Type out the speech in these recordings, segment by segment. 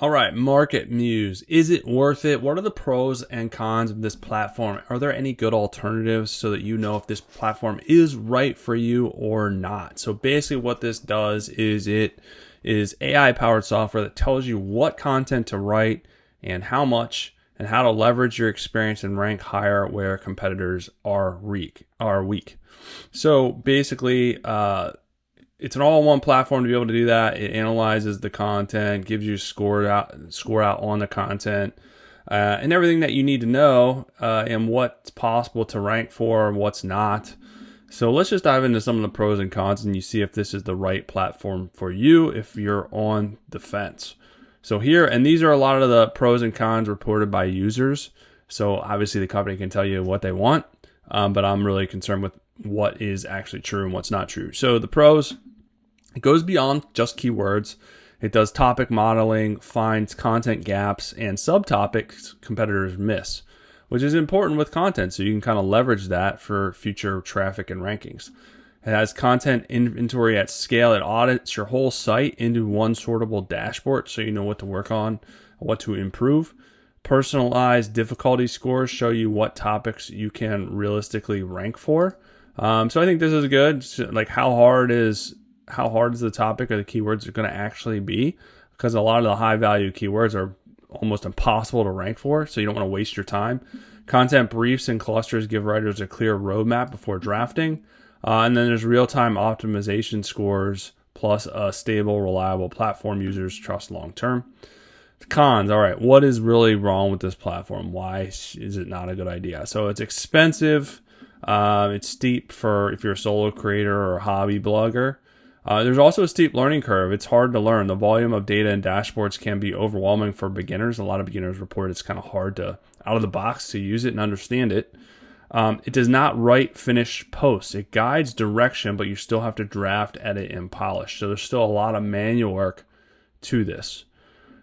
All right, MarketMuse. Is it worth it? What are the pros and cons of this platform? Are there any good alternatives so that you know if this platform is right for you or not? So basically what this does is it is AI powered software that tells you what content to write and how much and how to leverage your experience and rank higher where competitors are weak. So basically, it's an all-in-one platform to be able to do that. It analyzes the content, gives you score out on the content, and everything that you need to know, and what's possible to rank for and what's not. So let's just dive into some of the pros and cons, and you see if this is the right platform for you if you're on the fence. So here, and these are a lot of the pros and cons reported by users. So obviously the company can tell you what they want, but I'm really concerned with what is actually true and what's not true. So the pros: it goes beyond just keywords. It does topic modeling, finds content gaps and subtopics competitors miss, which is important with content, so you can kind of leverage that for future traffic and rankings. It has content inventory at scale. It audits your whole site into one sortable dashboard, so you know what to work on, what to improve. Personalized difficulty scores show you what topics you can realistically rank for. So I think this is good. Like how hard is the topic or the keywords are going to actually be? Because a lot of the high value keywords are almost impossible to rank for, so you don't want to waste your time. Content briefs and clusters give writers a clear roadmap before drafting. And then there's real-time optimization scores plus a stable, reliable platform users trust long-term. The cons, all right, what is really wrong with this platform? Why is it not a good idea? So it's expensive. It's steep for if you're a solo creator or a hobby blogger. There's also a steep learning curve. It's hard to learn. The volume of data and dashboards can be overwhelming for beginners. A lot of beginners report it's kind of hard to, out of the box, to use it and understand it. It does not write finished posts. It guides direction, but you still have to draft, edit, and polish. So there's still a lot of manual work to this.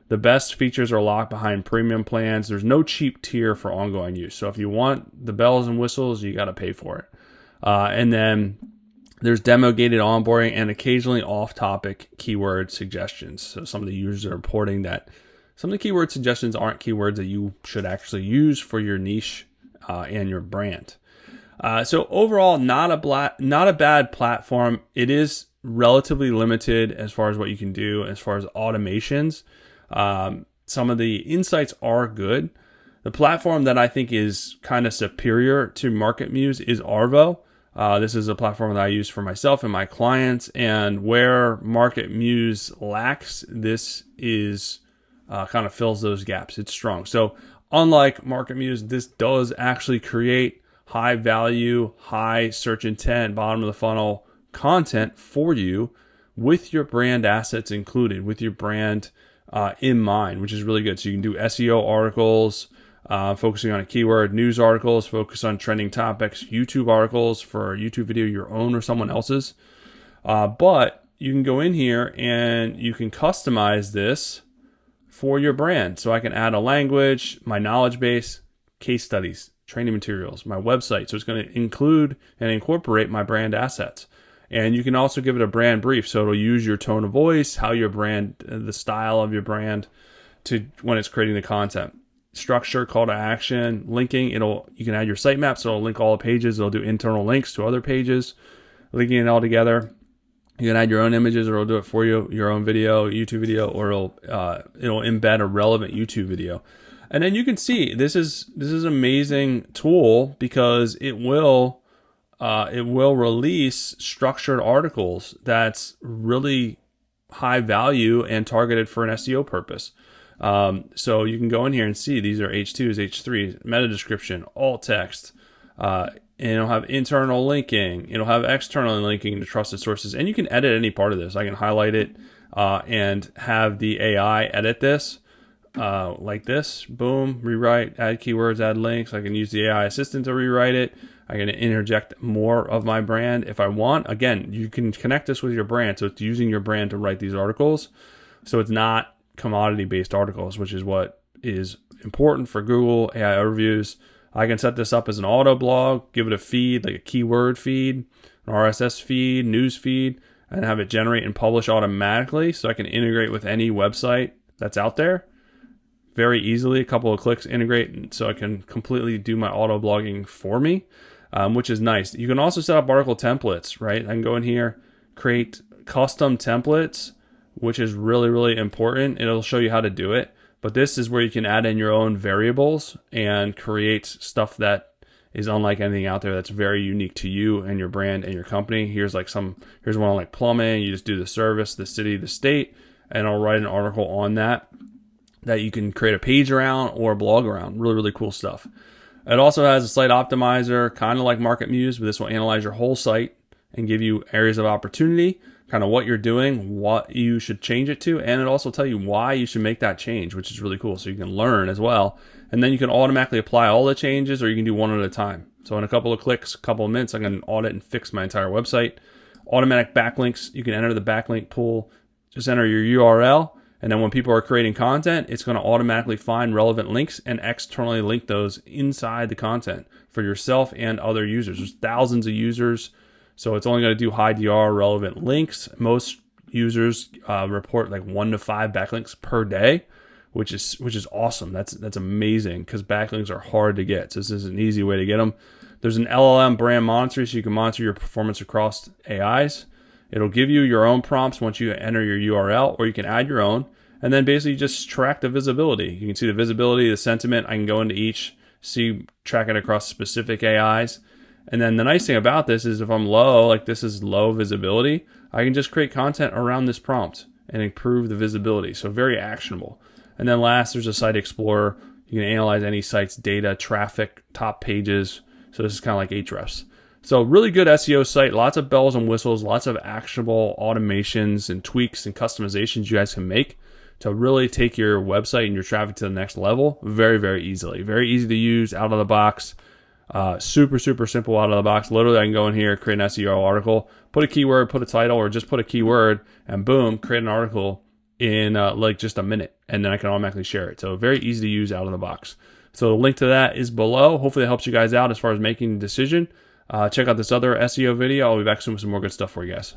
The best features are locked behind premium plans. There's no cheap tier for ongoing use. So if you want the bells and whistles, you got to pay for it. And then there's demo-gated onboarding and occasionally off-topic keyword suggestions. So some of the users are reporting that some of the keyword suggestions aren't keywords that you should actually use for your niche and your brand. So overall, not a bad platform. It is relatively limited as far as what you can do as far as automations. Some of the insights are good. The platform that I think is kind of superior to MarketMuse is Arvow. This is a platform that I use for myself and my clients, and where MarketMuse lacks, this is kind of fills those gaps. It's strong. So unlike MarketMuse, this does actually create high value, high search intent, bottom of the funnel content for you with your brand assets included, with your brand in mind, which is really good. So you can do SEO articles, focusing on a keyword, news articles, focus on trending topics, YouTube articles for a YouTube video, your own or someone else's. But you can go in here and you can customize this for your brand. So I can add a language, my knowledge base, case studies, training materials, my website. So it's going to include and incorporate my brand assets. And you can also give it a brand brief. So it'll use your tone of voice, how your brand, the style of your brand to when it's creating the content. Structure, call to action, linking. You can add your sitemap, so it'll link all the pages. It'll do internal links to other pages, linking it all together. You can add your own images, or it'll do it for you, your own video, YouTube video, or it'll embed a relevant YouTube video. And then you can see this is an amazing tool because it will release structured articles that's really high value and targeted for an SEO purpose. So you can go in here and see these are H2s, H3s, meta description, alt text, and it'll have internal linking. It'll have external linking to trusted sources, and you can edit any part of this. I can highlight it and have the AI edit this like this. Boom, rewrite, add keywords, add links. I can use the AI assistant to rewrite it. I can interject more of my brand if I want. Again, you can connect this with your brand, so it's using your brand to write these articles. So it's not commodity-based articles, which is what is important for Google AI overviews. I can set this up as an auto blog, give it a feed, like a keyword feed, an RSS feed, news feed, and have it generate and publish automatically, so I can integrate with any website that's out there very easily. A couple of clicks, integrate, so I can completely do my auto blogging for me, which is nice. You can also set up article templates, right? I can go in here, create custom templates, which is really, really important. It'll show you how to do it. But this is where you can add in your own variables and create stuff that is unlike anything out there, that's very unique to you and your brand and your company. Here's one on like plumbing. You just do the service, the city, the state, and I'll write an article on that you can create a page around or a blog around. Really, really cool stuff. It also has a site optimizer, kind of like MarketMuse, but this will analyze your whole site and give you areas of opportunity, kind of what you're doing, what you should change it to, and it also tell you why you should make that change, which is really cool. So you can learn as well. And then you can automatically apply all the changes, or you can do one at a time. So in a couple of clicks, a couple of minutes, I can audit and fix my entire website. Automatic backlinks, you can enter the backlink pool, just enter your URL, and then when people are creating content, it's going to automatically find relevant links and externally link those inside the content for yourself and other users. There's thousands of users, so it's only going to do high DR relevant links. Most users report like 1 to 5 backlinks per day, which is awesome. That's amazing, because backlinks are hard to get. So this is an easy way to get them. There's an LLM brand monitor, so you can monitor your performance across AIs. It'll give you your own prompts once you enter your URL, or you can add your own, and then basically just track the visibility. You can see the visibility, the sentiment. I can go into each, track it across specific AIs. And then the nice thing about this is if I'm low, like this is low visibility, I can just create content around this prompt and improve the visibility. So very actionable. And then last, there's a site explorer. You can analyze any site's data, traffic, top pages. So this is kind of like Ahrefs. So really good SEO site, lots of bells and whistles, lots of actionable automations and tweaks and customizations you guys can make to really take your website and your traffic to the next level very, very easily. Very easy to use, out of the box, super, super simple out of the box. Literally, I can go in here, create an SEO article, put a keyword, put a title, or just put a keyword, and boom, create an article in like just a minute, and then I can automatically share it. So very easy to use out of the box. So the link to that is below. Hopefully it helps you guys out as far as making a decision. Check out this other SEO video. I'll be back soon with some more good stuff for you guys.